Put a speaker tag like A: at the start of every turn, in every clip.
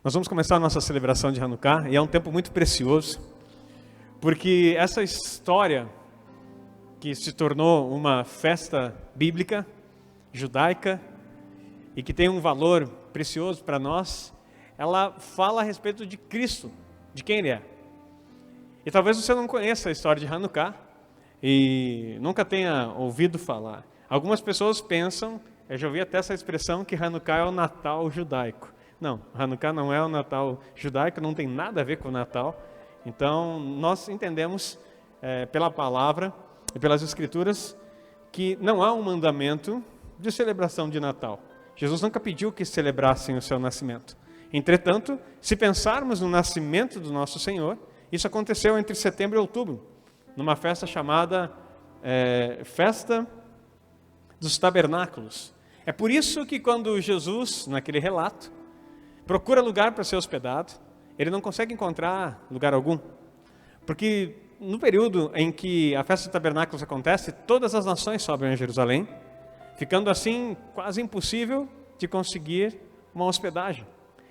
A: Nós vamos começar a nossa celebração de Hanukkah e é um tempo muito precioso, porque essa história que se tornou uma festa bíblica, judaica, e que tem um valor precioso para nós, ela fala a respeito de Cristo, de quem Ele é. E talvez você não conheça a história de Hanukkah e nunca tenha ouvido falar. Algumas pessoas pensam, eu já ouvi até essa expressão, que Hanukkah é o Natal judaico. Não, Hanukkah não é o Natal judaico, não tem nada a ver com o Natal. Então, nós entendemos pela palavra e pelas Escrituras que não há um mandamento de celebração de Natal. Jesus nunca pediu que celebrassem o seu nascimento. Entretanto, se pensarmos no nascimento do nosso Senhor, isso aconteceu entre setembro e outubro, numa festa chamada Festa dos Tabernáculos. É por isso que quando Jesus, naquele relato, procura lugar para ser hospedado, ele não consegue encontrar lugar algum. Porque no período em que a festa dos tabernáculos acontece, todas as nações sobem a Jerusalém, ficando assim quase impossível de conseguir uma hospedagem.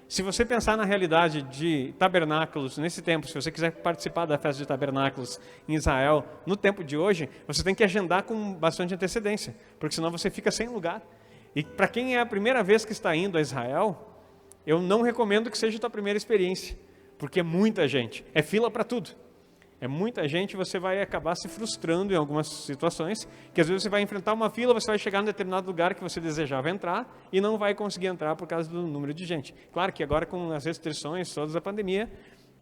A: Se você pensar na realidade de tabernáculos nesse tempo, se você quiser participar da festa de tabernáculos em Israel no tempo de hoje, você tem que agendar com bastante antecedência, porque senão você fica sem lugar. E para quem é a primeira vez que está indo a Israel, eu não recomendo que seja a tua primeira experiência, porque é muita gente, é fila para tudo. É muita gente, você vai acabar se frustrando em algumas situações, que às vezes você vai enfrentar uma fila, você vai chegar em determinado lugar que você desejava entrar e não vai conseguir entrar por causa do número de gente. Claro que agora com as restrições todas da pandemia,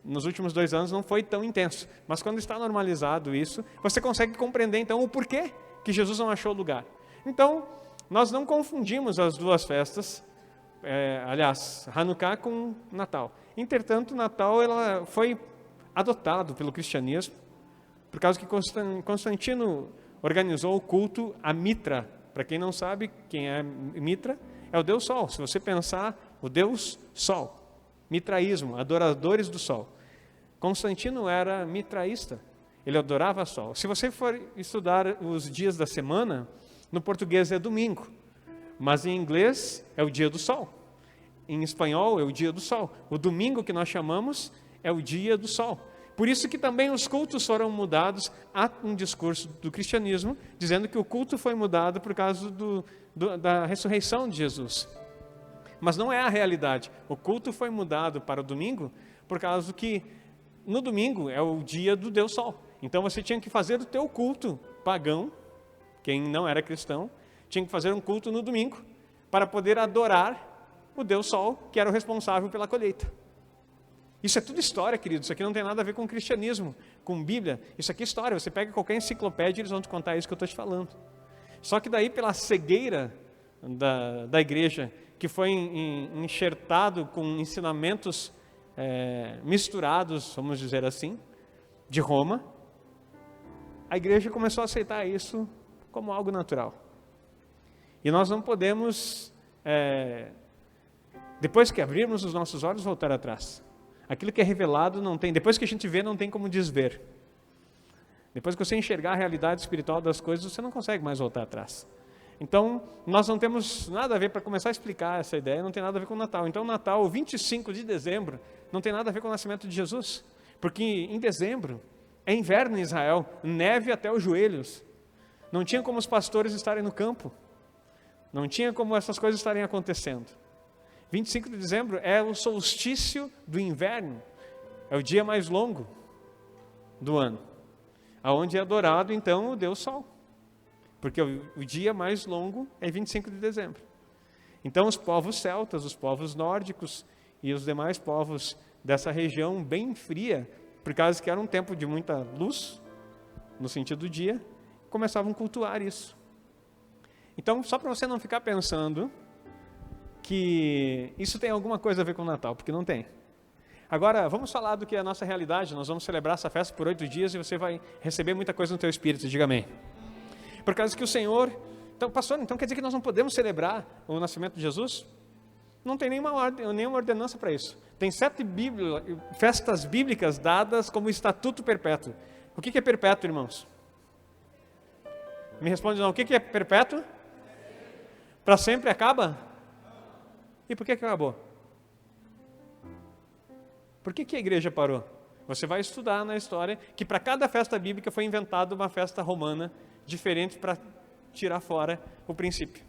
A: nos últimos 2 anos não foi tão intenso, mas quando está normalizado isso, você consegue compreender então o porquê que Jesus não achou lugar. Então, nós não confundimos as duas festas, aliás, Hanukkah com Natal. Entretanto, Natal ela foi adotado pelo cristianismo, por causa que Constantino organizou o culto a Mitra. Para quem não sabe quem é Mitra, é o Deus Sol. Se você pensar, o Deus Sol, mitraísmo, adoradores do Sol. Constantino era mitraísta, ele adorava Sol. Se você for estudar os dias da semana, no português é domingo, mas em inglês é o dia do Sol. Em espanhol é o dia do Sol. O domingo que nós chamamos é o dia do Sol. Por isso que também os cultos foram mudados. Há um discurso do cristianismo dizendo que o culto foi mudado por causa da ressurreição de Jesus. Mas não é a realidade. O culto foi mudado para o domingo por causa que no domingo é o dia do Deus Sol. Então você tinha que fazer o teu culto pagão, quem não era cristão, tinha que fazer um culto no domingo para poder adorar o Deus Sol, que era o responsável pela colheita. Isso é tudo história, querido. Isso aqui não tem nada a ver com cristianismo, com Bíblia. Isso aqui é história. Você pega qualquer enciclopédia e eles vão te contar isso que eu estou te falando. Só que daí, pela cegueira da igreja, que foi enxertado com ensinamentos misturados, vamos dizer assim, de Roma, a igreja começou a aceitar isso como algo natural. E nós não podemos, depois que abrirmos os nossos olhos, voltar atrás. Aquilo que é revelado não tem, depois que a gente vê, não tem como desver. Depois que você enxergar a realidade espiritual das coisas, você não consegue mais voltar atrás. Então, nós não temos nada a ver, para começar a explicar essa ideia, não tem nada a ver com o Natal. Então, o Natal, o 25 de dezembro, não tem nada a ver com o nascimento de Jesus. Porque em dezembro, é inverno em Israel, neve até os joelhos. Não tinha como os pastores estarem no campo. Não tinha como essas coisas estarem acontecendo. 25 de dezembro é o solstício do inverno, é o dia mais longo do ano, aonde é adorado então o Deus Sol, porque o dia mais longo é 25 de dezembro. Então os povos celtas, os povos nórdicos e os demais povos dessa região bem fria, por causa que era um tempo de muita luz, no sentido do dia, começavam a cultuar isso. Então, só para você não ficar pensando que isso tem alguma coisa a ver com o Natal, porque não tem. Agora, vamos falar do que é a nossa realidade. Nós vamos celebrar essa festa por 8 dias e você vai receber muita coisa no teu espírito, diga amém. Por causa que o Senhor... Então, pastor, então quer dizer que nós não podemos celebrar o nascimento de Jesus? Não tem nenhuma ordenança para isso. Tem 7 festas bíblicas dadas como estatuto perpétuo. O que é perpétuo, irmãos? Me responde não. O que é perpétuo? Para sempre acaba? E por que acabou? Por que a igreja parou? Você vai estudar na história que para cada festa bíblica foi inventada uma festa romana diferente para tirar fora o princípio.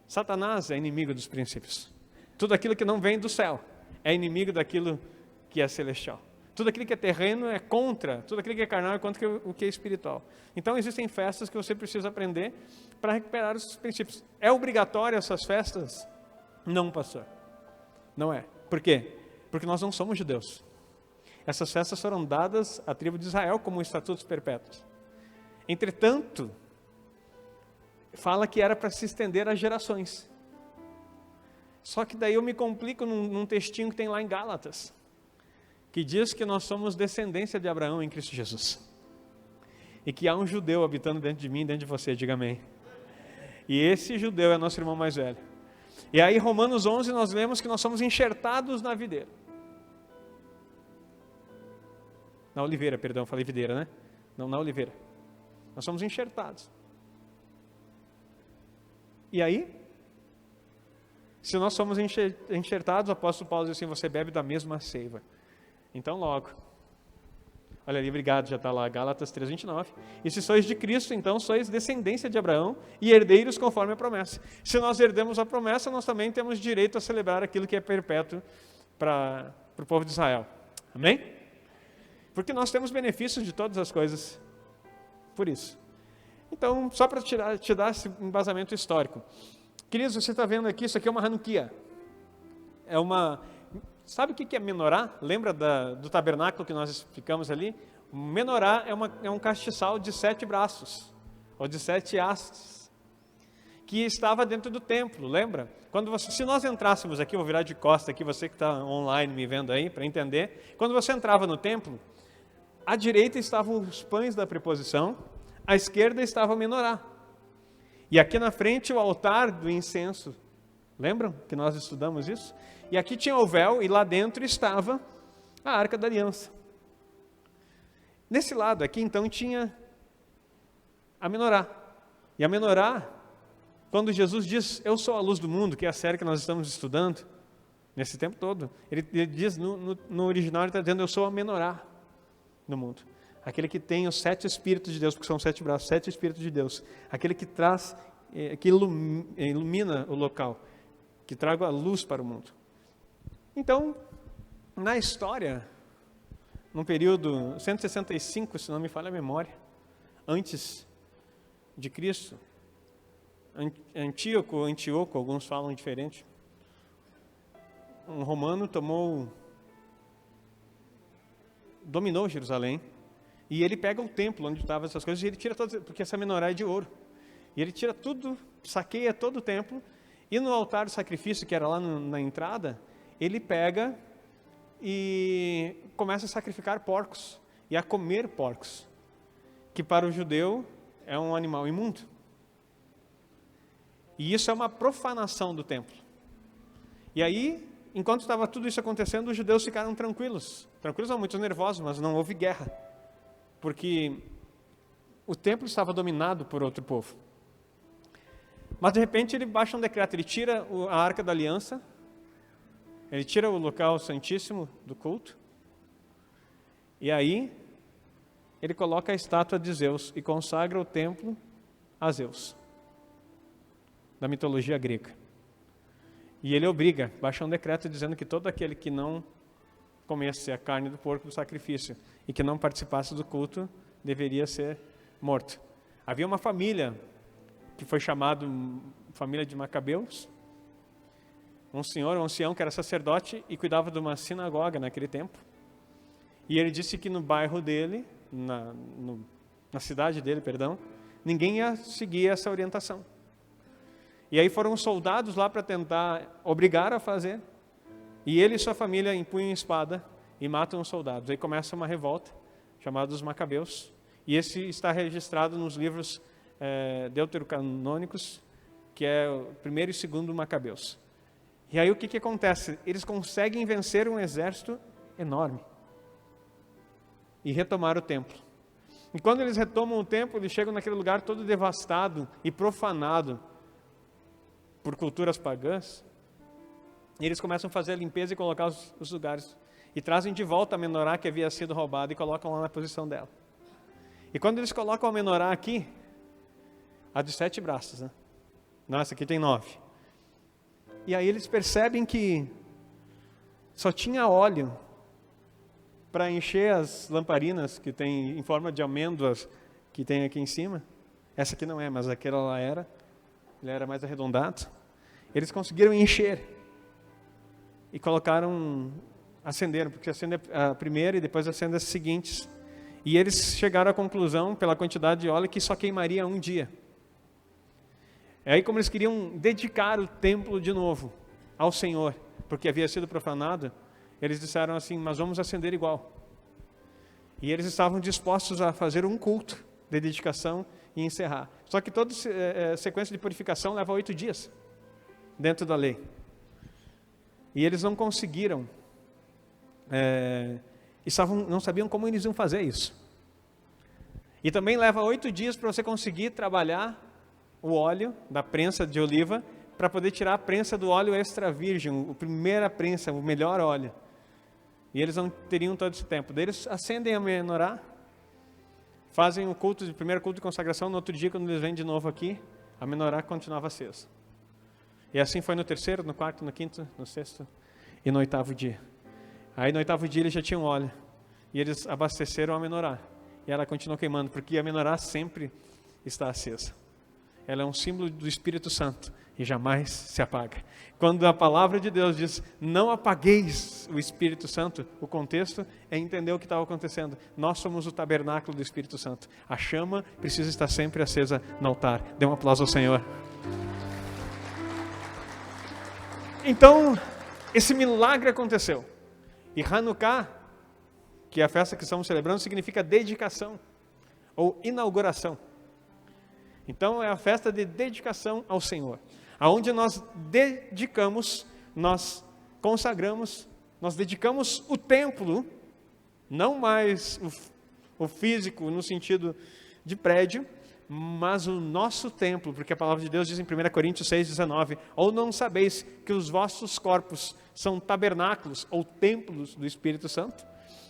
A: Satanás é inimigo dos princípios. Tudo aquilo que não vem do céu é inimigo daquilo que é celestial. Tudo aquilo que é terreno é contra, tudo aquilo que é carnal é contra o que é espiritual. Então existem festas que você precisa aprender para recuperar os princípios. É obrigatório essas festas? Não, pastor. Não é. Por quê? Porque nós não somos judeus. Essas festas foram dadas à tribo de Israel como estatutos perpétuos. Entretanto, fala que era para se estender às gerações. Só que daí eu me complico num textinho que tem lá em Gálatas, que diz que nós somos descendência de Abraão em Cristo Jesus. E que há um judeu habitando dentro de mim e dentro de você, diga amém. E esse judeu é nosso irmão mais velho. E aí, Romanos 11, nós lemos que nós somos enxertados na videira. Na oliveira, perdão, falei videira, né? Não, na oliveira. Nós somos enxertados. E aí, se nós somos enxertados, o apóstolo Paulo diz assim, você bebe da mesma seiva. Então logo, olha ali, obrigado, já está lá, Gálatas 3:29. E se sois de Cristo, então sois descendência de Abraão e herdeiros conforme a promessa. Se nós herdemos a promessa, nós também temos direito a celebrar aquilo que é perpétuo para o povo de Israel. Amém? Porque nós temos benefícios de todas as coisas por isso. Então, só para te dar esse embasamento histórico. Queridos, você está vendo aqui, isso aqui é uma Hanukkah. É uma... Sabe o que é menorá? Lembra do tabernáculo que nós ficamos ali? Menorá é um castiçal de 7 braços, ou de 7 hastes, que estava dentro do templo, lembra? Se nós entrássemos aqui, vou virar de costa aqui, você que está online me vendo aí, para entender. Quando você entrava no templo, à direita estavam os pães da preposição, à esquerda estava o menorá. E aqui na frente o altar do incenso. Lembram que nós estudamos isso? E aqui tinha o véu e lá dentro estava a Arca da Aliança. Nesse lado aqui então tinha a menorá. E a menorá, quando Jesus diz, eu sou a luz do mundo, que é a série que nós estamos estudando, nesse tempo todo, ele diz, no original ele está dizendo, eu sou a menorá no mundo. Aquele que tem os 7 Espíritos de Deus, porque são 7 braços, 7 Espíritos de Deus. Aquele que traz, que ilumina o local, que traga a luz para o mundo. Então, na história, num período 165, se não me falha a memória, antes de Cristo, Antíoco, alguns falam diferente, um romano dominou Jerusalém, e ele pega o templo onde estavam essas coisas, e ele tira todas, porque essa menorá é de ouro, e ele tira tudo, saqueia todo o templo, e no altar do sacrifício, que era lá na entrada, ele pega e começa a sacrificar porcos, e a comer porcos, que para o judeu é um animal imundo. E isso é uma profanação do templo. E aí, enquanto estava tudo isso acontecendo, os judeus ficaram tranquilos. Tranquilos não, muito nervosos, mas não houve guerra. Porque o templo estava dominado por outro povo. Mas de repente ele baixa um decreto, ele tira a Arca da Aliança, ele tira o local santíssimo do culto, e aí ele coloca a estátua de Zeus e consagra o templo a Zeus, da mitologia grega. E ele obriga, baixa um decreto dizendo que todo aquele que não comesse a carne do porco do sacrifício e que não participasse do culto, deveria ser morto. Havia uma família que foi chamada família de Macabeus, um senhor, um ancião que era sacerdote e cuidava de uma sinagoga naquele tempo. E ele disse que no bairro dele, na cidade dele, perdão, ninguém ia seguir essa orientação. E aí foram os soldados lá para tentar obrigar a fazer, e ele e sua família empunham espada e matam os soldados. Aí começa uma revolta, chamada dos Macabeus, e esse está registrado nos livros deuterocanônicos, que é o primeiro e segundo Macabeus. E aí o que acontece? Eles conseguem vencer um exército enorme e retomar o templo. E quando eles retomam o templo, eles chegam naquele lugar todo devastado e profanado por culturas pagãs, e eles começam a fazer a limpeza e colocar os lugares. e trazem de volta a menorá que havia sido roubada e colocam lá na posição dela. E quando eles colocam a menorá aqui, a de 7 braços, né? Não, essa aqui tem 9. E aí eles percebem que só tinha óleo para encher as lamparinas que tem em forma de amêndoas que tem aqui em cima. Essa aqui não é, mas aquela lá era. Ele era mais arredondado. Eles conseguiram encher e colocaram, acenderam, porque acende a primeira e depois acende as seguintes. E eles chegaram à conclusão, pela quantidade de óleo, que só queimaria um dia. E aí, como eles queriam dedicar o templo de novo ao Senhor, porque havia sido profanado, eles disseram assim, mas vamos acender igual. E eles estavam dispostos a fazer um culto de dedicação e encerrar. Só que toda sequência de purificação leva 8 dias, dentro da lei. E eles não conseguiram, não sabiam como eles iam fazer isso. E também leva 8 dias para você conseguir trabalhar o óleo da prensa de oliva, para poder tirar a prensa do óleo extra virgem, a primeira prensa, o melhor óleo. E eles não teriam todo esse tempo. Daí eles acendem a menorá, fazem o primeiro culto de consagração. No outro dia, quando eles vêm de novo aqui, a menorá continuava acesa. E assim foi no terceiro, no quarto, no quinto, no sexto e no 8º dia. Aí no 8º dia eles já tinham óleo. E eles abasteceram a menorá. E ela continuou queimando, porque a menorá sempre está acesa. Ela é um símbolo do Espírito Santo e jamais se apaga. Quando a palavra de Deus diz, não apagueis o Espírito Santo, o contexto é entender o que estava acontecendo. Nós somos o tabernáculo do Espírito Santo. A chama precisa estar sempre acesa no altar. Dê um aplauso ao Senhor. Então, esse milagre aconteceu. E Hanukkah, que é a festa que estamos celebrando, significa dedicação ou inauguração. Então é a festa de dedicação ao Senhor, aonde nós dedicamos, nós consagramos, nós dedicamos o templo, não mais o físico no sentido de prédio, mas o nosso templo, porque a palavra de Deus diz em 1 Coríntios 6,19, ou não sabeis que os vossos corpos são tabernáculos ou templos do Espírito Santo,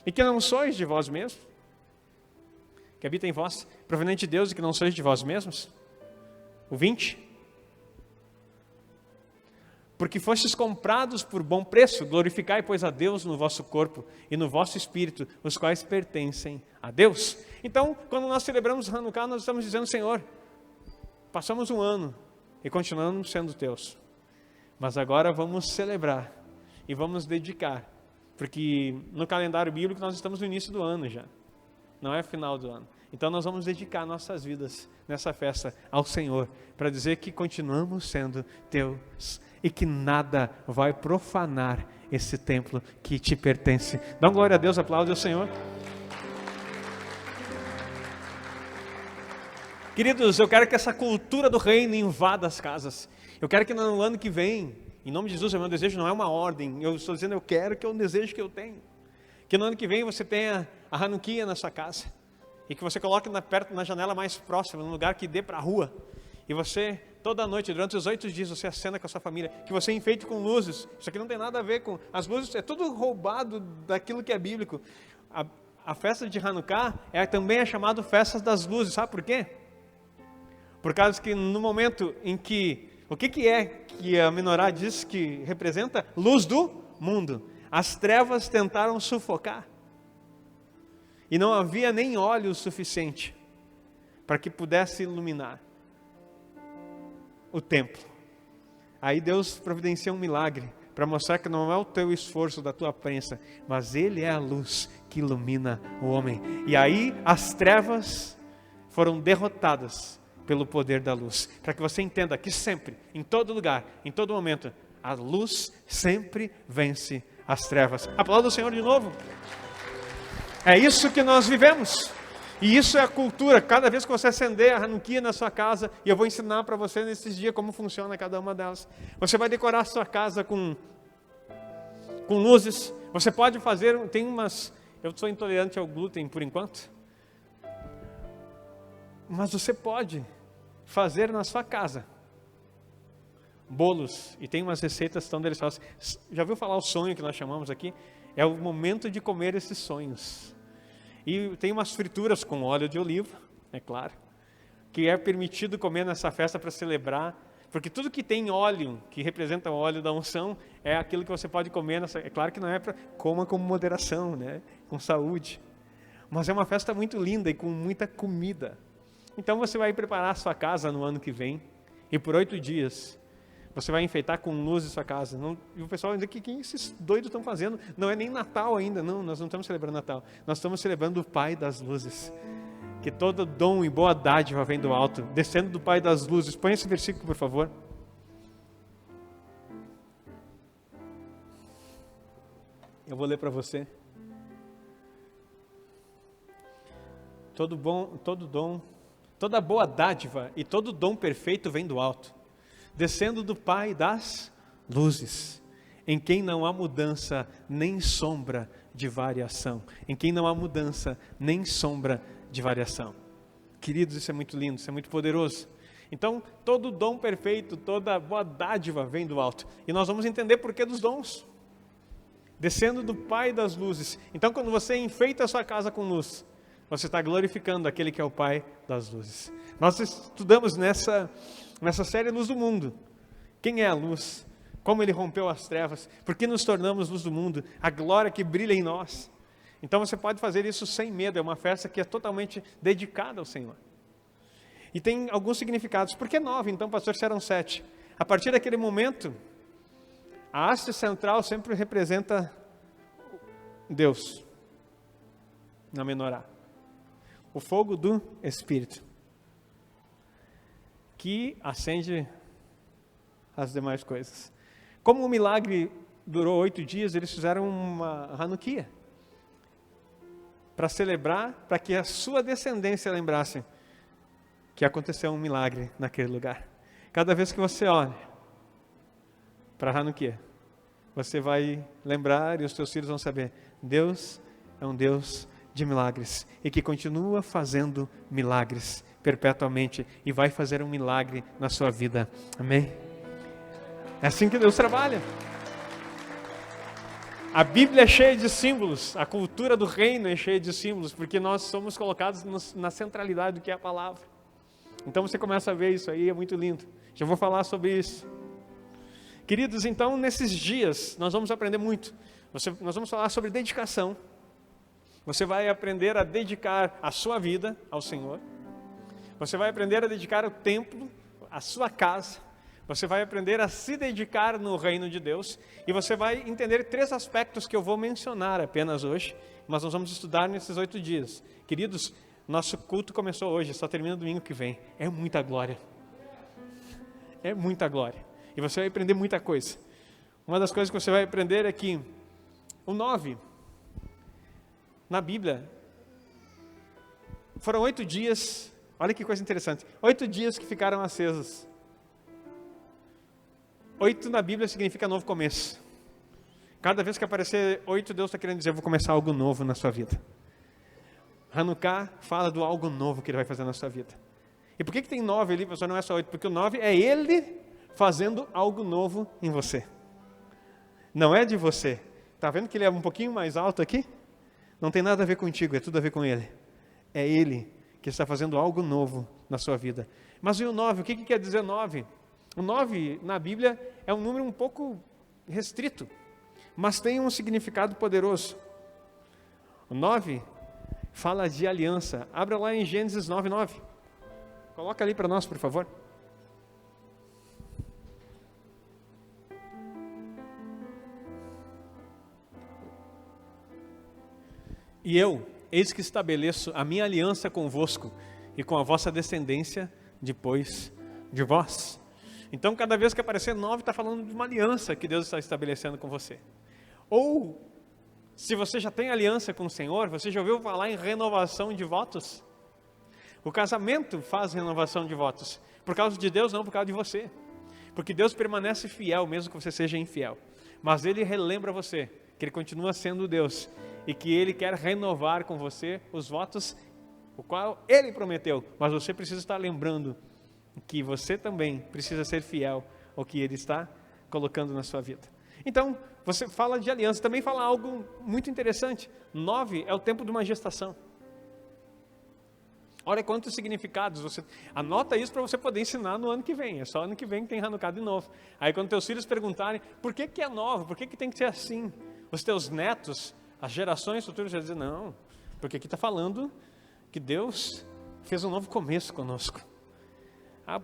A: e que não sois de vós mesmos, que habita em vós, proveniente de Deus e que não sois de vós mesmos? O 20. Porque fostes comprados por bom preço, glorificai, pois, a Deus no vosso corpo e no vosso espírito, os quais pertencem a Deus. Então, quando nós celebramos Hanukkah, nós estamos dizendo, Senhor, passamos um ano e continuamos sendo teus. Mas agora vamos celebrar e vamos dedicar, porque no calendário bíblico nós estamos no início do ano já. Não é final do ano. Então nós vamos dedicar nossas vidas nessa festa ao Senhor, para dizer que continuamos sendo teus e que nada vai profanar esse templo que te pertence. Dá uma glória a Deus, aplaude ao Senhor. Queridos, eu quero que essa cultura do reino invada as casas. Eu quero que no ano que vem, em nome de Jesus, o meu desejo não é uma ordem, eu estou dizendo, eu quero que é um desejo que eu tenho. Que no ano que vem você tenha a Hanukkah na sua casa. E que você coloque perto na janela mais próxima, num lugar que dê para a rua. E você, toda noite, durante os 8 dias, você acenda com a sua família. Que você enfeite com luzes. Isso aqui não tem nada a ver com... As luzes, é tudo roubado daquilo que é bíblico. A festa de Hanukkah também é chamada festa das luzes. Sabe por quê? Por causa que no momento em que... O que é que a menorá diz que representa? Luz do mundo. As trevas tentaram sufocar. E não havia nem óleo suficiente para que pudesse iluminar o templo. Aí Deus providencia um milagre para mostrar que não é o teu esforço, da tua prensa, mas Ele é a luz que ilumina o homem. E aí as trevas foram derrotadas pelo poder da luz. Para que você entenda que sempre, em todo lugar, em todo momento, a luz sempre vence as trevas. Aplauda o Senhor de novo. É isso que nós vivemos. E isso é a cultura. Cada vez que você acender a Hanukkah na sua casa, e eu vou ensinar para você nesses dias como funciona cada uma delas. Você vai decorar a sua casa com luzes. Você pode fazer, eu sou intolerante ao glúten por enquanto. Mas você pode fazer na sua casa bolos. E tem umas receitas tão deliciosas. Já ouviu falar o sonho que nós chamamos aqui? É o momento de comer esses sonhos. E tem umas frituras com óleo de oliva, é claro, que é permitido comer nessa festa para celebrar, porque tudo que tem óleo, que representa o óleo da unção, é aquilo que você pode comer. É claro que não é para coma com moderação, né? Com saúde. Mas é uma festa muito linda e com muita comida. Então você vai preparar a sua casa no ano que vem, e por 8 dias, você vai enfeitar com luz a sua casa. Não, e o pessoal vai dizer, que esses doidos estão fazendo? Não é nem Natal ainda, não, nós não estamos celebrando Natal. Nós estamos celebrando o Pai das Luzes. Que todo dom e boa dádiva vem do alto, descendo do Pai das Luzes. Põe esse versículo, por favor. Eu vou ler para você. Todo dom, toda boa dádiva e todo dom perfeito vem do alto, descendo do Pai das Luzes, em quem não há mudança nem sombra de variação. Em quem não há mudança nem sombra de variação. Queridos, isso é muito lindo, isso é muito poderoso. Então, todo dom perfeito, toda boa dádiva vem do alto. E nós vamos entender por que dos dons. Descendo do Pai das Luzes. Então, quando você enfeita a sua casa com luz, você está glorificando aquele que é o Pai das Luzes. Nós estudamos nessa série Luz do Mundo. Quem é a luz? Como ele rompeu as trevas? Por que nos tornamos luz do mundo? A glória que brilha em nós. Então você pode fazer isso sem medo. É uma festa que é totalmente dedicada ao Senhor. E tem alguns significados. Por que 9? Então, pastor, se eram 7. A partir daquele momento, a haste central sempre representa Deus, na menorá. O fogo do Espírito, que acende as demais coisas. Como o milagre durou 8 dias, eles fizeram uma Hanukkah, para celebrar, para que a sua descendência lembrasse que aconteceu um milagre naquele lugar. Cada vez que você olha para Hanukkah, você vai lembrar e os teus filhos vão saber, Deus é um Deus de milagres e que continua fazendo milagres perpetuamente e vai fazer um milagre na sua vida. Amém? É assim que Deus trabalha. A Bíblia é cheia de símbolos, a cultura do reino é cheia de símbolos, porque nós somos colocados na centralidade do que é a palavra. Então você começa a ver isso aí, é muito lindo. Já vou falar sobre isso. Queridos, então nesses dias nós vamos aprender muito. Nós vamos falar sobre dedicação. Você vai aprender a dedicar a sua vida ao Senhor. Você vai aprender a dedicar o templo, a sua casa. Você vai aprender a se dedicar no reino de Deus. E você vai entender 3 aspectos que eu vou mencionar apenas hoje. Mas nós vamos estudar nesses 8 dias. Queridos, nosso culto começou hoje, só termina domingo que vem. É muita glória. É muita glória. E você vai aprender muita coisa. Uma das coisas que você vai aprender é que o 9... na Bíblia, foram 8 dias, olha que coisa interessante, 8 dias que ficaram acesos. 8 na Bíblia significa novo começo. Cada vez que aparecer 8, Deus está querendo dizer, eu vou começar algo novo na sua vida. Hanukkah fala do algo novo que Ele vai fazer na sua vida. E por que tem 9 ali, pessoal? Não é só 8, porque o 9 é Ele fazendo algo novo em você. Não é de você. Está vendo que ele é um pouquinho mais alto aqui? Não tem nada a ver contigo, é tudo a ver com Ele. É Ele que está fazendo algo novo na sua vida. Mas e o 9? O que quer dizer 9? O 9 na Bíblia é um número um pouco restrito, mas tem um significado poderoso. O 9 fala de aliança. Abra lá em Gênesis 9:9. Coloca ali para nós, por favor. E eu, eis que estabeleço a minha aliança convosco e com a vossa descendência depois de vós. Então, cada vez que aparecer 9, está falando de uma aliança que Deus está estabelecendo com você. Ou, se você já tem aliança com o Senhor, você já ouviu falar em renovação de votos? O casamento faz renovação de votos. Por causa de Deus, não por causa de você. Porque Deus permanece fiel, mesmo que você seja infiel. Mas Ele relembra você que Ele continua sendo Deus e que Ele quer renovar com você os votos, o qual Ele prometeu. Mas você precisa estar lembrando que você também precisa ser fiel ao que Ele está colocando na sua vida. Então, você fala de aliança, também fala algo muito interessante. 9 é o tempo de uma gestação. Olha quantos significados, você anota isso para você poder ensinar no ano que vem. É só ano que vem que tem Hanukkah de novo. Aí quando teus filhos perguntarem, por que é 9? Por que tem que ser assim? Os teus netos, as gerações futuras vão dizer, não, porque aqui está falando que Deus fez um novo começo conosco.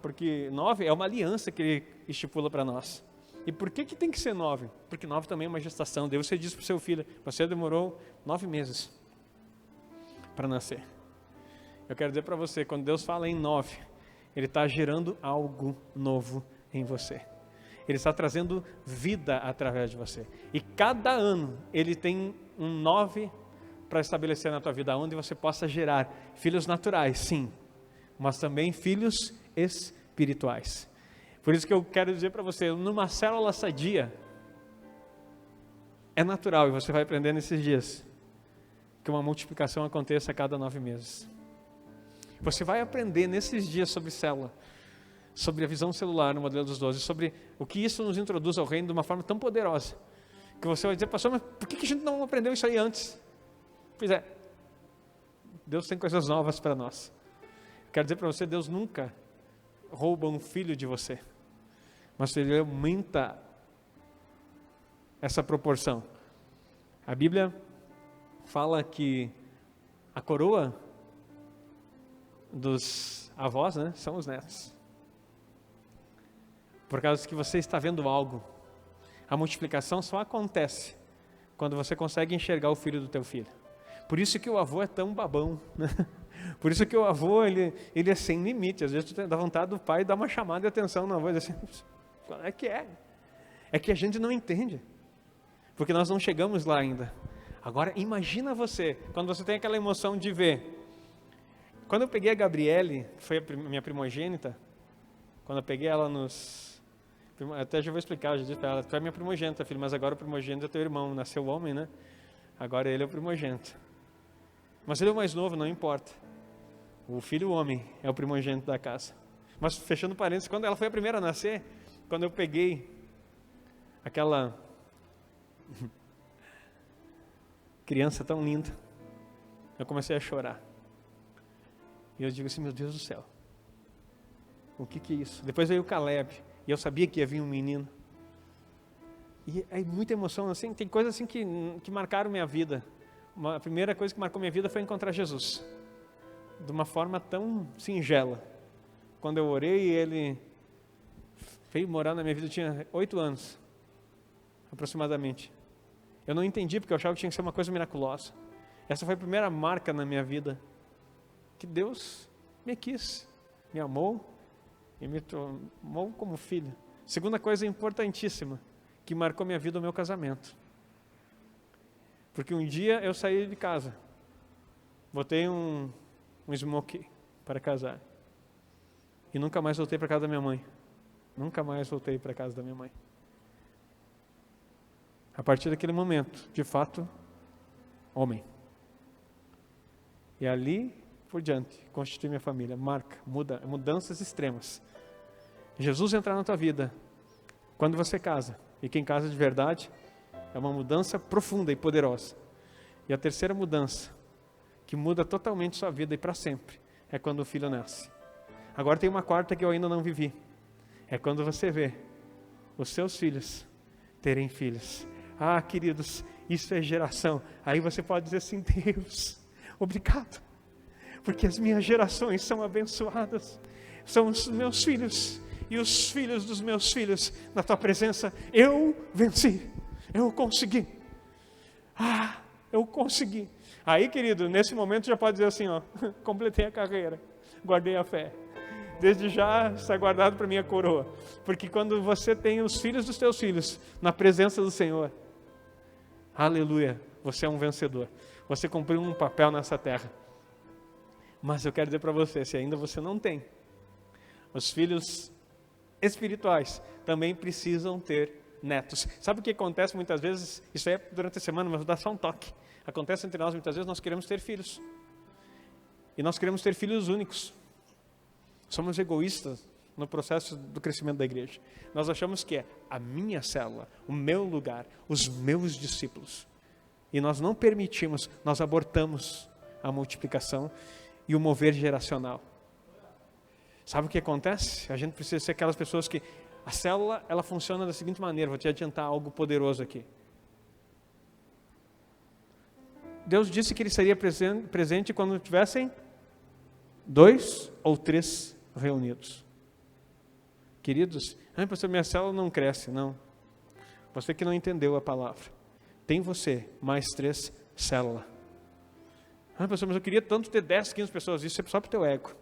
A: Porque 9 é uma aliança que Ele estipula para nós. E por que tem que ser 9? Porque 9 também é uma gestação. Daí você diz para o seu filho, você demorou 9 meses para nascer. Eu quero dizer para você, quando Deus fala em 9, Ele está gerando algo novo em você. Ele está trazendo vida através de você. E cada ano Ele tem um 9 para estabelecer na tua vida, onde você possa gerar filhos naturais, sim, mas também filhos espirituais. Por isso que eu quero dizer para você, numa célula sadia, é natural, e você vai aprender nesses dias, que uma multiplicação aconteça a cada 9 meses. Você vai aprender nesses dias sobre célula, sobre a visão celular no modelo dos 12, sobre o que isso nos introduz ao reino de uma forma tão poderosa, que você vai dizer, pastor, mas por que a gente não aprendeu isso aí antes? Pois é, Deus tem coisas novas para nós. Quero dizer para você, Deus nunca rouba um filho de você, mas Ele aumenta essa proporção. A Bíblia fala que a coroa dos avós, né, são os netos. Por causa que você está vendo algo. A multiplicação só acontece quando você consegue enxergar o filho do teu filho. Por isso que o avô é tão babão, né? Por isso que o avô, ele é sem limite. Às vezes tu dá vontade do pai dar uma chamada de atenção no avô e dizer assim, qual é que é? É que a gente não entende, porque nós não chegamos lá ainda. Agora, imagina você, quando você tem aquela emoção de ver. Quando eu peguei a Gabriele, que foi a minha primogênita, quando eu peguei ela até já vou explicar, eu já disse para ela, tu é minha primogênita, filho, mas agora o primogênito é teu irmão, nasceu homem, né? Agora ele é o primogênito. Mas ele é o mais novo, não importa. O filho homem é o primogênito da casa. Mas fechando parênteses, quando ela foi a primeira a nascer, quando eu peguei aquela criança tão linda, eu comecei a chorar. E eu digo assim, meu Deus do céu, o que é isso? Depois veio o Caleb, e eu sabia que ia vir um menino. E é muita emoção, assim, tem coisas assim que marcaram minha vida. A primeira coisa que marcou minha vida foi encontrar Jesus, de uma forma tão singela. Quando eu orei, Ele veio morar na minha vida, eu tinha 8 anos, aproximadamente. Eu não entendi, porque eu achava que tinha que ser uma coisa miraculosa. Essa foi a primeira marca na minha vida, que Deus me quis, me amou e me tomou como filho. Segunda coisa importantíssima, que marcou minha vida, o meu casamento. Porque um dia eu saí de casa, botei um smoke para casar, e nunca mais voltei para casa da minha mãe. Nunca mais voltei para casa da minha mãe. A partir daquele momento, de fato, homem. E ali por diante, constitui minha família, marca, mudanças extremas. Jesus entrar na tua vida, quando você casa, e quem casa de verdade, é uma mudança profunda e poderosa. E a terceira mudança, que muda totalmente sua vida e para sempre, é quando o filho nasce. Agora tem uma quarta que eu ainda não vivi. É quando você vê os seus filhos terem filhos. Ah, queridos, isso é geração. Aí você pode dizer assim, Deus, obrigado, porque as minhas gerações são abençoadas. São os meus filhos e os filhos dos meus filhos. Na tua presença, eu venci. Eu consegui. Eu consegui. Aí, querido, nesse momento já pode dizer assim, ó, completei a carreira, guardei a fé. Desde já está guardado para minha coroa. Porque quando você tem os filhos dos teus filhos na presença do Senhor, aleluia, você é um vencedor. Você cumpriu um papel nessa terra. Mas eu quero dizer para você, se ainda você não tem, os filhos espirituais também precisam ter netos. Sabe o que acontece muitas vezes? Isso é durante a semana, mas vou dar só um toque. Acontece entre nós muitas vezes, nós queremos ter filhos. E nós queremos ter filhos únicos. Somos egoístas no processo do crescimento da igreja. Nós achamos que é a minha célula, o meu lugar, os meus discípulos. E nós não permitimos, nós abortamos a multiplicação e o mover geracional. Sabe o que acontece? A gente precisa ser aquelas pessoas que a célula, ela funciona da seguinte maneira, vou te adiantar algo poderoso aqui. Deus disse que Ele seria presente quando tivessem 2 ou 3 reunidos. Queridos, pastor, minha célula não cresce, não. Você que não entendeu a palavra. Tem você, mais 3 células. Pastor, mas eu queria tanto ter 10, 15 pessoas. Isso é só para o teu ego.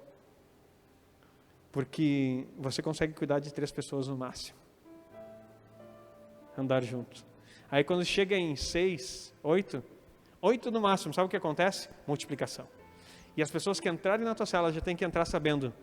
A: Porque você consegue cuidar de 3 pessoas no máximo. Andar junto. Aí quando chega em 6, 8 no máximo, sabe o que acontece? Multiplicação. E as pessoas que entrarem na tua célula já têm que entrar sabendo,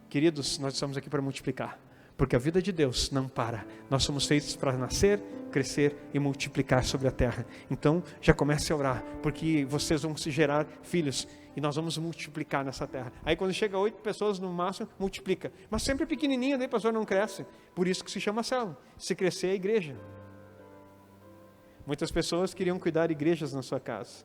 A: queridos, nós estamos aqui para multiplicar. Porque a vida de Deus não para. Nós somos feitos para nascer, crescer e multiplicar sobre a terra. Então, já comece a orar, porque vocês vão se gerar filhos e nós vamos multiplicar nessa terra. Aí quando chega 8 pessoas no máximo, multiplica. Mas sempre pequenininha, daí o pastor não cresce. Por isso que se chama célula. Se crescer é igreja. Muitas pessoas queriam cuidar de igrejas na sua casa.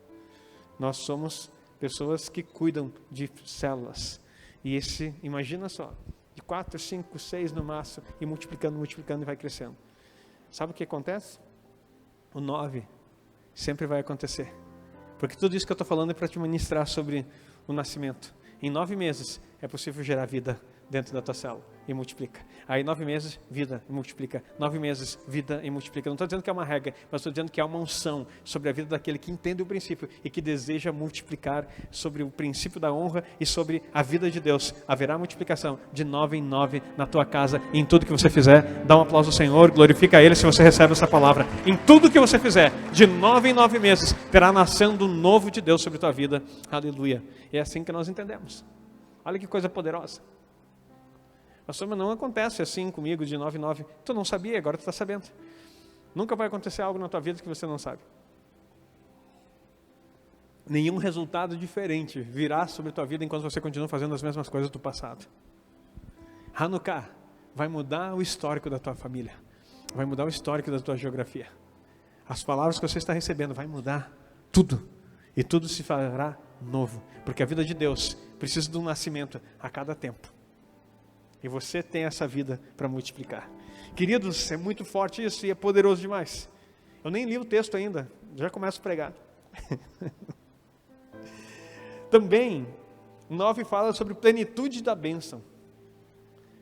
A: Nós somos pessoas que cuidam de células. E imagina só, de 4, 5, 6 no máximo, e multiplicando e vai crescendo. Sabe o que acontece? O 9 sempre vai acontecer. Porque tudo isso que eu estou falando é para te ministrar sobre o nascimento. Em 9 meses é possível gerar vida dentro da tua célula e multiplica. Aí 9 meses, vida e multiplica. 9 meses, vida e multiplica. Não estou dizendo que é uma regra, mas estou dizendo que é uma unção sobre a vida daquele que entende o princípio e que deseja multiplicar sobre o princípio da honra e sobre a vida de Deus. Haverá multiplicação de 9 em 9 na tua casa e em tudo que você fizer. Dá um aplauso ao Senhor, glorifica Ele se você recebe essa palavra. Em tudo que você fizer, de 9 em 9 meses, terá nascendo um novo de Deus sobre a tua vida. Aleluia. É assim que nós entendemos. Olha que coisa poderosa. Pastor, mas não acontece assim comigo de 9 em 9. Tu não sabia, agora tu está sabendo. Nunca vai acontecer algo na tua vida que você não sabe. Nenhum resultado diferente virá sobre a tua vida enquanto você continua fazendo as mesmas coisas do passado. Hanukkah vai mudar o histórico da tua família. Vai mudar o histórico da tua geografia. As palavras que você está recebendo vai mudar tudo. E tudo se fará novo. Porque a vida de Deus precisa de um nascimento a cada tempo. E você tem essa vida para multiplicar. Queridos, é muito forte isso e é poderoso demais. Eu nem li o texto ainda, já começo a pregar. Também, 9 fala sobre plenitude da bênção.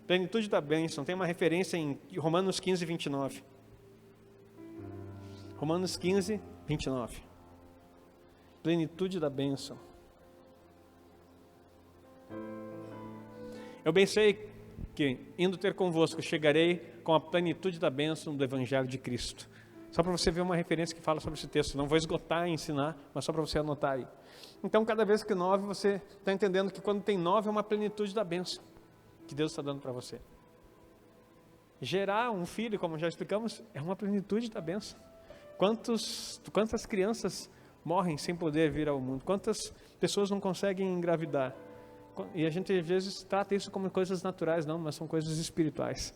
A: Plenitude da bênção, tem uma referência em Romanos 15, 29. Romanos 15, 29. Plenitude da bênção. Eu bem sei que, indo ter convosco, chegarei com a plenitude da bênção do Evangelho de Cristo. Só para você ver uma referência que fala sobre esse texto. Não vou esgotar e ensinar, mas só para você anotar aí. Então, cada vez que 9, você está entendendo que quando tem 9 é uma plenitude da bênção que Deus está dando para você. Gerar um filho, como já explicamos, é uma plenitude da bênção. Quantas crianças morrem sem poder vir ao mundo? Quantas pessoas não conseguem engravidar? E a gente às vezes trata isso como coisas naturais, não, mas são coisas espirituais.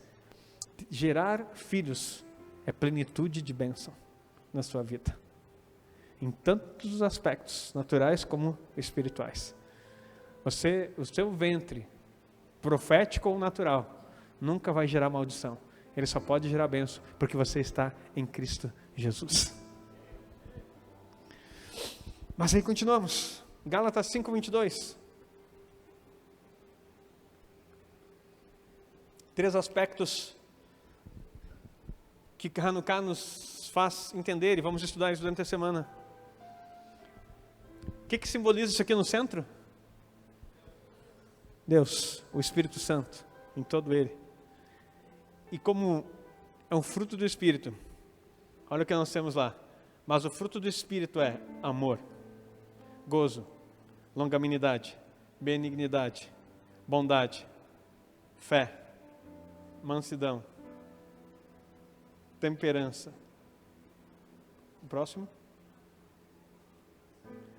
A: Gerar filhos é plenitude de bênção na sua vida. Em tantos aspectos, naturais como espirituais. O seu ventre, profético ou natural, nunca vai gerar maldição. Ele só pode gerar bênção, porque você está em Cristo Jesus. Mas aí continuamos. Gálatas 5:22. 3 aspectos que Hanukkah nos faz entender e vamos estudar isso durante a semana. O que simboliza isso aqui no centro? Deus, o Espírito Santo, em todo ele. E como é um fruto do Espírito, olha o que nós temos lá. Mas o fruto do Espírito é amor, gozo, longanimidade, benignidade, bondade, fé, mansidão, temperança. O próximo?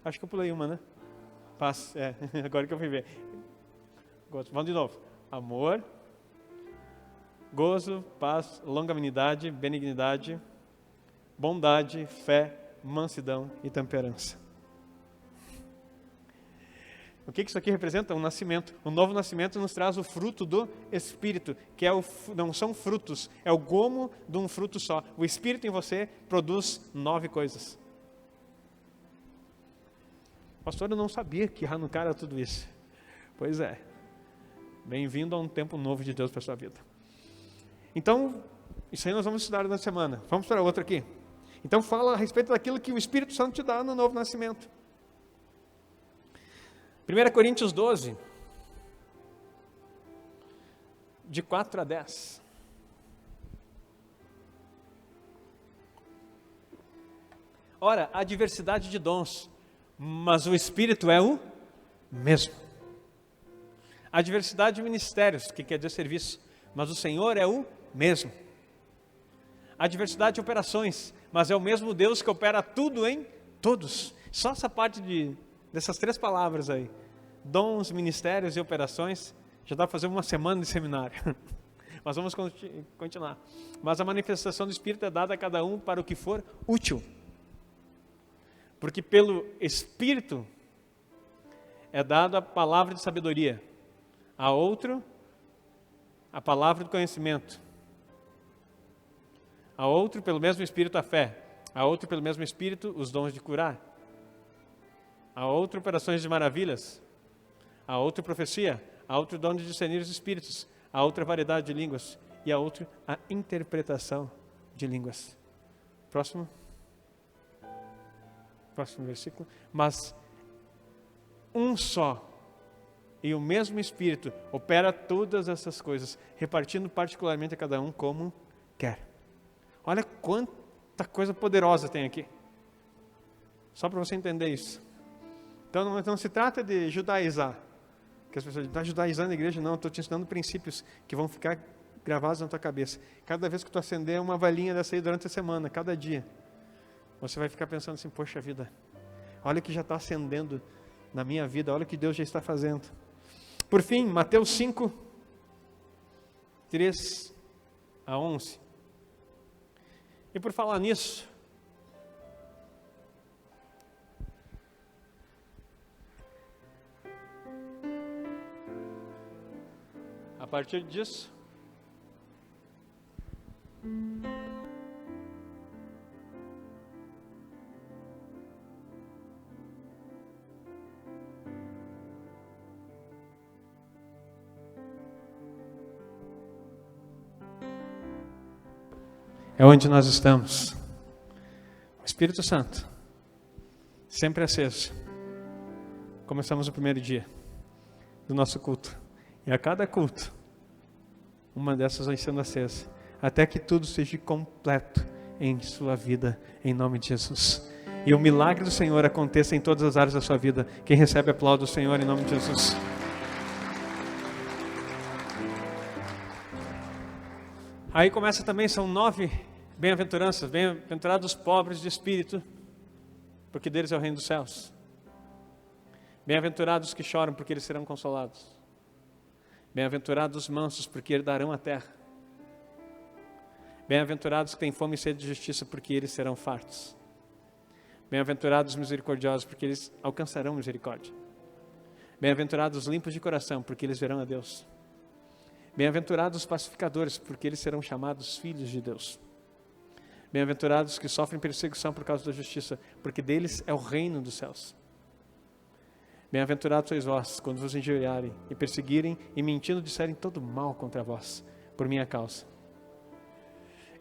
A: Acho que eu pulei uma, né? Paz, agora que eu fui ver. Vamos de novo. Amor, gozo, paz, longanimidade, benignidade, bondade, fé, mansidão e temperança. O que isso aqui representa? Um nascimento. O novo nascimento nos traz o fruto do Espírito, que não são frutos, é o gomo de um fruto só. O Espírito em você produz 9 coisas. Pastor, eu não sabia que Hanukkah era tudo isso. Pois é. Bem-vindo a um tempo novo de Deus para a sua vida. Então, isso aí nós vamos estudar na semana. Vamos para outra aqui. Então fala a respeito daquilo que o Espírito Santo te dá no novo nascimento. 1 Coríntios 12, de 4 a 10. Ora, há diversidade de dons, mas o Espírito é o mesmo. Há diversidade de ministérios, que quer dizer serviço, mas o Senhor é o mesmo. Há diversidade de operações, mas é o mesmo Deus que opera tudo em todos. Só essa parte dessas 3 palavras aí, dons, ministérios e operações, já dá para fazer uma semana de seminário. Mas vamos continuar. Mas a manifestação do Espírito é dada a cada um para o que for útil. Porque pelo Espírito é dada a palavra de sabedoria, a outro a palavra do conhecimento, a outro pelo mesmo Espírito a fé, a outro pelo mesmo Espírito os dons de curar, a outro operações de maravilhas, a outro profecia, a outro dom de discernir os espíritos, a outra variedade de línguas e a outro a interpretação de línguas. Próximo versículo. Mas um só e o mesmo Espírito opera todas essas coisas, repartindo particularmente a cada um como quer. Olha quanta coisa poderosa tem aqui. Só para você entender isso. Então não se trata de judaizar. Que as pessoas estão judaizando a igreja. Não, estou te ensinando princípios que vão ficar gravados na tua cabeça. Cada vez que tu acender uma valinha dessa aí durante a semana, cada dia, você vai ficar pensando assim, poxa vida, olha o que já está acendendo na minha vida, olha o que Deus já está fazendo. Por fim, Mateus 5, 3 a 11. E por falar nisso, a partir disso, é onde nós estamos. O Espírito Santo, sempre aceso. Começamos o primeiro dia do nosso culto. E a cada culto, uma dessas vai sendo acesa. Até que tudo seja completo em sua vida, em nome de Jesus. E o milagre do Senhor aconteça em todas as áreas da sua vida. Quem recebe aplaude do Senhor em nome de Jesus. Aí começa também, são 9 bem-aventuranças. Bem-aventurados os pobres de espírito, porque deles é o reino dos céus. Bem-aventurados os que choram, porque eles serão consolados. Bem-aventurados os mansos, porque herdarão a terra. Bem-aventurados que têm fome e sede de justiça, porque eles serão fartos. Bem-aventurados os misericordiosos, porque eles alcançarão misericórdia. Bem-aventurados os limpos de coração, porque eles verão a Deus. Bem-aventurados os pacificadores, porque eles serão chamados filhos de Deus. Bem-aventurados os que sofrem perseguição por causa da justiça, porque deles é o reino dos céus. Bem-aventurados sois vós, quando vos injuriarem e perseguirem e mentindo disserem todo mal contra vós, por minha causa.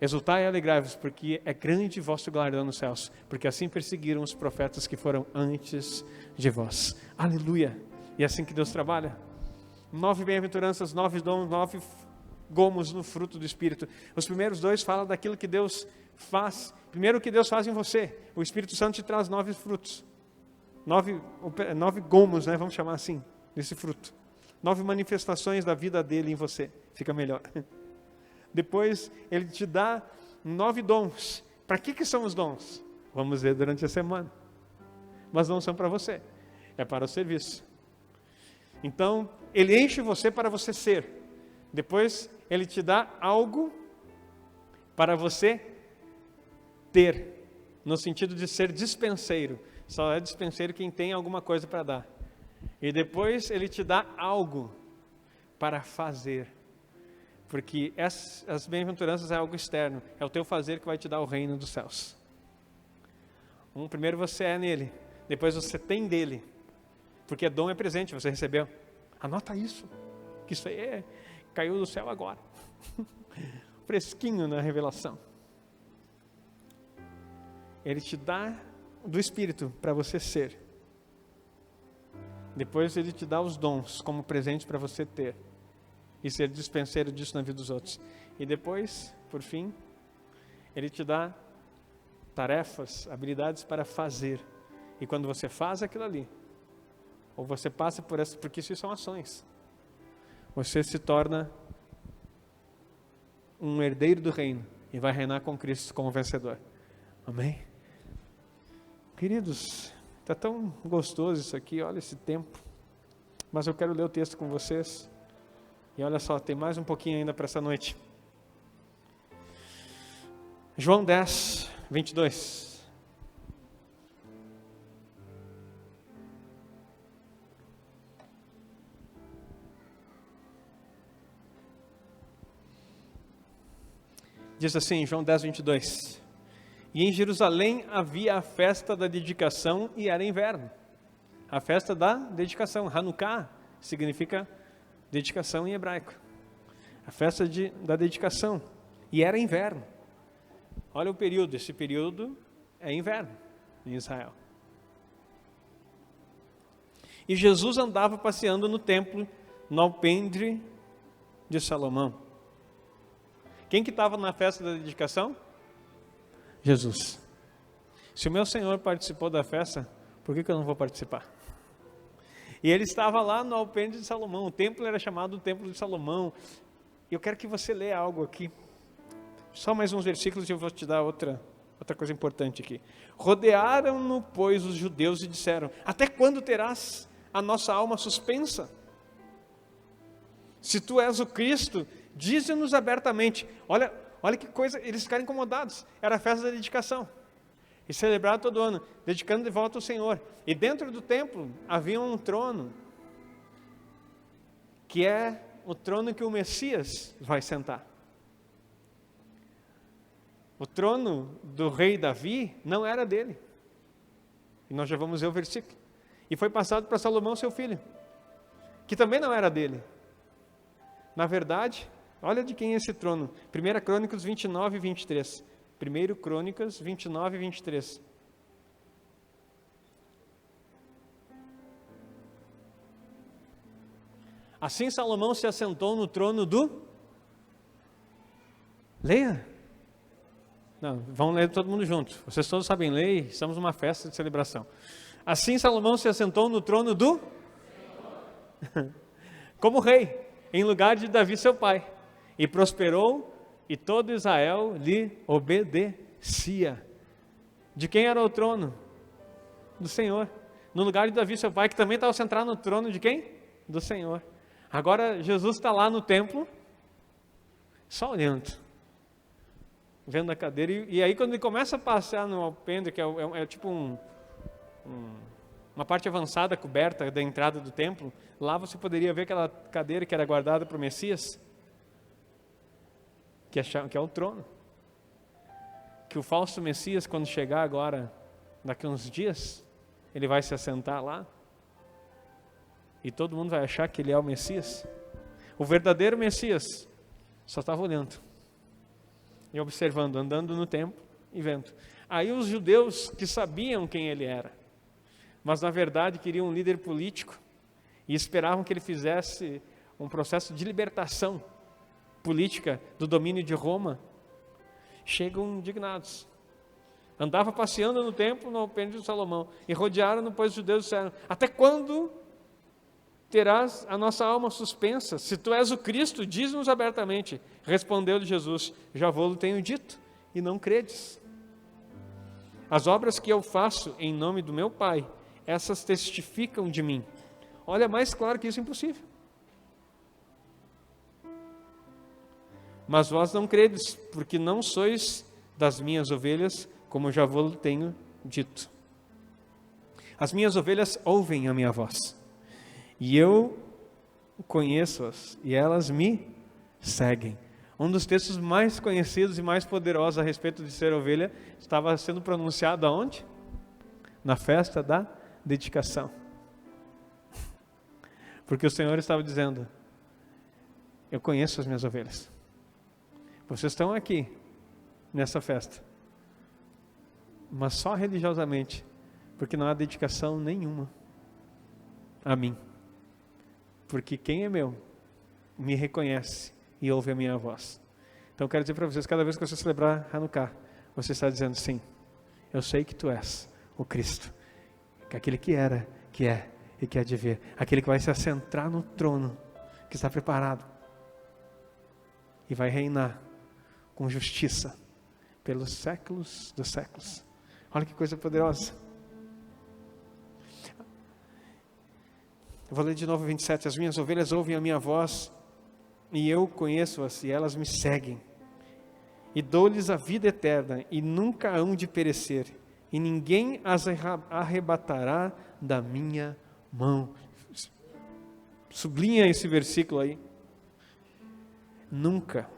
A: Exultai e alegrai-vos, porque é grande vosso galardão nos céus, porque assim perseguiram os profetas que foram antes de vós. Aleluia! E é assim que Deus trabalha. 9 bem-aventuranças, 9 dons, 9 gomos no fruto do Espírito. Os primeiros 2 falam daquilo que Deus faz. Primeiro, o que Deus faz em você. O Espírito Santo te traz 9 frutos. 9 gomos, né? Vamos chamar assim, desse fruto. 9 manifestações da vida dele em você. Fica melhor. Depois, ele te dá 9 dons. Para que são os dons? Vamos ver durante a semana. Mas não são para você. É para o serviço. Então, ele enche você para você ser. Depois, Ele te dá algo para você ter, no sentido de ser dispenseiro. Só é dispenseiro quem tem alguma coisa para dar. E depois ele te dá algo para fazer. Porque as bem-aventuranças é algo externo. É o teu fazer que vai te dar o reino dos céus. Primeiro você é nele. Depois você tem dele. Porque dom é presente, você recebeu. Anota isso. Que isso aí caiu do céu agora. Fresquinho na revelação. Ele te dá do Espírito para você ser. Depois ele te dá os dons como presente para você ter. E ser dispenseiro disso na vida dos outros. E depois, por fim, ele te dá tarefas, habilidades para fazer. E quando você faz aquilo ali, ou você passa por essa, porque isso são ações, você se torna um herdeiro do reino e vai reinar com Cristo como vencedor. Amém? Queridos, está tão gostoso isso aqui, olha esse tempo. Mas eu quero ler o texto com vocês. E olha só, tem mais um pouquinho ainda para essa noite. João 10, 22. Diz assim, João 10, 22. E em Jerusalém havia a festa da dedicação e era inverno. A festa da dedicação, Hanukkah, significa dedicação em hebraico. A festa da dedicação. E era inverno. Olha o período, esse período é inverno em Israel. E Jesus andava passeando no templo, no alpendre de Salomão. Quem que estava na festa da dedicação? Jesus. Se o meu Senhor participou da festa, por que eu não vou participar? E ele estava lá no alpendre de Salomão. O templo era chamado Templo de Salomão. Eu quero que você leia algo aqui. Só mais uns versículos e eu vou te dar outra coisa importante aqui. Rodearam-no, pois, os judeus e disseram: até quando terás a nossa alma suspensa? Se tu és o Cristo, dize-nos abertamente. Olha que coisa, eles ficaram incomodados. Era a festa da dedicação. E celebrado todo ano, dedicando de volta ao Senhor. E dentro do templo havia um trono, que é o trono que o Messias vai sentar. O trono do rei Davi não era dele. E nós já vamos ver o versículo. E foi passado para Salomão, seu filho, que também não era dele. Na verdade, olha de quem é esse trono. 1 Crônicas 29 e 23. 1 Crônicas 29 e 23. Assim Salomão se assentou no trono do... Leia. Não, vamos ler todo mundo junto. Vocês todos sabem ler, estamos numa festa de celebração. Assim Salomão se assentou no trono do... como rei, em lugar de Davi seu pai. E prosperou, e todo Israel lhe obedecia. De quem era o trono? Do Senhor. No lugar de Davi seu pai, que também estava sentado no trono de quem? Do Senhor. Agora Jesus está lá no templo, só olhando, vendo a cadeira. E aí quando ele começa a passear no alpendre, que é tipo uma parte avançada, coberta da entrada do templo, lá você poderia ver aquela cadeira que era guardada para o Messias, que é o trono. Que o falso Messias, quando chegar agora, daqui a uns dias, ele vai se assentar lá, e todo mundo vai achar que ele é o Messias. O verdadeiro Messias só estava olhando e observando, andando no templo e vendo. Aí os judeus que sabiam quem ele era, mas na verdade queriam um líder político e esperavam que ele fizesse um processo de libertação política do domínio de Roma, chegam indignados. Andava passeando no templo, no alpendre de Salomão, e rodearam-no, pois os judeus disseram: até quando terás a nossa alma suspensa? Se tu és o Cristo, diz-nos abertamente. Respondeu-lhe Jesus: já vou-lo tenho dito, e não credes. As obras que eu faço em nome do meu Pai, essas testificam de mim. Olha, mais claro que isso é impossível. Mas vós não credes, porque não sois das minhas ovelhas, como já vos tenho dito. As minhas ovelhas ouvem a minha voz, e eu conheço-as, e elas me seguem. Um dos textos mais conhecidos e mais poderosos a respeito de ser ovelha estava sendo pronunciado aonde? Na festa da dedicação. Porque o Senhor estava dizendo: eu conheço as minhas ovelhas. Vocês estão aqui nessa festa, mas só religiosamente, porque não há dedicação nenhuma a mim. Porque quem é meu me reconhece e ouve a minha voz. Então eu quero dizer para vocês, cada vez que você celebrar Hanukkah, você está dizendo: sim, eu sei que tu és o Cristo, que aquele que era, que é e que há de vir, aquele que vai se assentar no trono, que está preparado e vai reinar com justiça pelos séculos dos séculos. Olha que coisa poderosa. Eu vou ler de novo 27. As minhas ovelhas ouvem a minha voz, e eu conheço-as, e elas me seguem. E dou-lhes a vida eterna, e nunca hão de perecer, e ninguém as arrebatará da minha mão. Sublinha esse versículo aí. Nunca.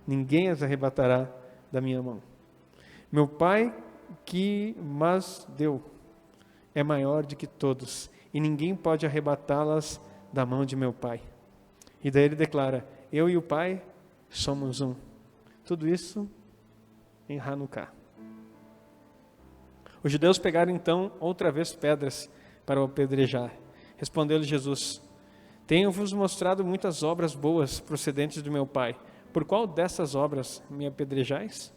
A: Ninguém as arrebatará da minha mão. Meu Pai que mas deu é maior do que todos, e ninguém pode arrebatá-las da mão de meu Pai. E daí ele declara: eu e o Pai somos um. Tudo isso em Hanukkah. Os judeus pegaram então outra vez pedras para o apedrejar. Respondeu-lhe Jesus: tenho-vos mostrado muitas obras boas procedentes do meu Pai. Por qual dessas obras me apedrejais?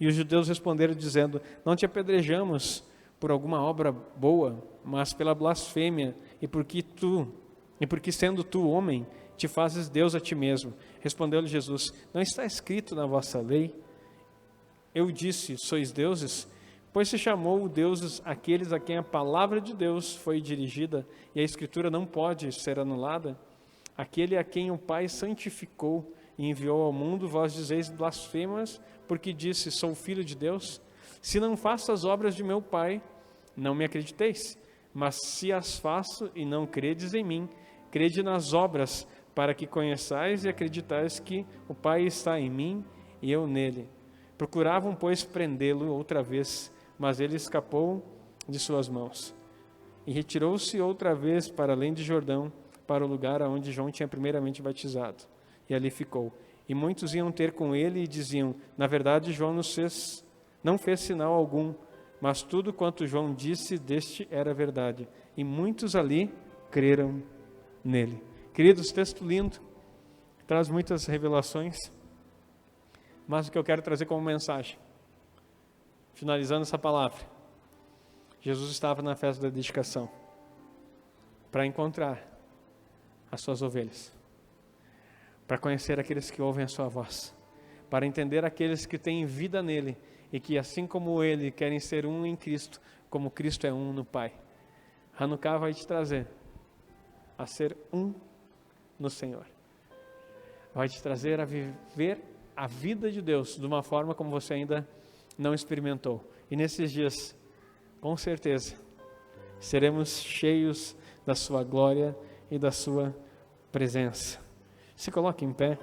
A: E os judeus responderam dizendo: não te apedrejamos por alguma obra boa, mas pela blasfêmia, e porque sendo tu homem, te fazes Deus a ti mesmo. Respondeu-lhe Jesus: não está escrito na vossa lei: eu disse, sois deuses? Pois se chamou deuses aqueles a quem a palavra de Deus foi dirigida, e a Escritura não pode ser anulada. Aquele a quem o Pai santificou e enviou ao mundo, vós dizeis blasfemas, porque disse, sou filho de Deus? Se não faço as obras de meu Pai, não me acrediteis. Mas se as faço e não credes em mim, crede nas obras, para que conheçais e acreditais que o Pai está em mim e eu nele. Procuravam, pois, prendê-lo outra vez, mas ele escapou de suas mãos. E retirou-se outra vez para além de Jordão, para o lugar aonde João tinha primeiramente batizado. E ali ficou. E muitos iam ter com ele e diziam: na verdade, João não fez sinal algum, mas tudo quanto João disse deste era verdade. E muitos ali creram nele. Queridos, texto lindo, traz muitas revelações, mas o que eu quero trazer como mensagem, finalizando essa palavra: Jesus estava na festa da dedicação para encontrar as suas ovelhas, para conhecer aqueles que ouvem a sua voz, para entender aqueles que têm vida nele e que, assim como ele, querem ser um em Cristo, como Cristo é um no Pai. Hanukkah vai te trazer a ser um no Senhor. Vai te trazer a viver a vida de Deus de uma forma como você ainda não experimentou. E nesses dias, com certeza, seremos cheios da sua glória e da sua presença. Se coloque em pé.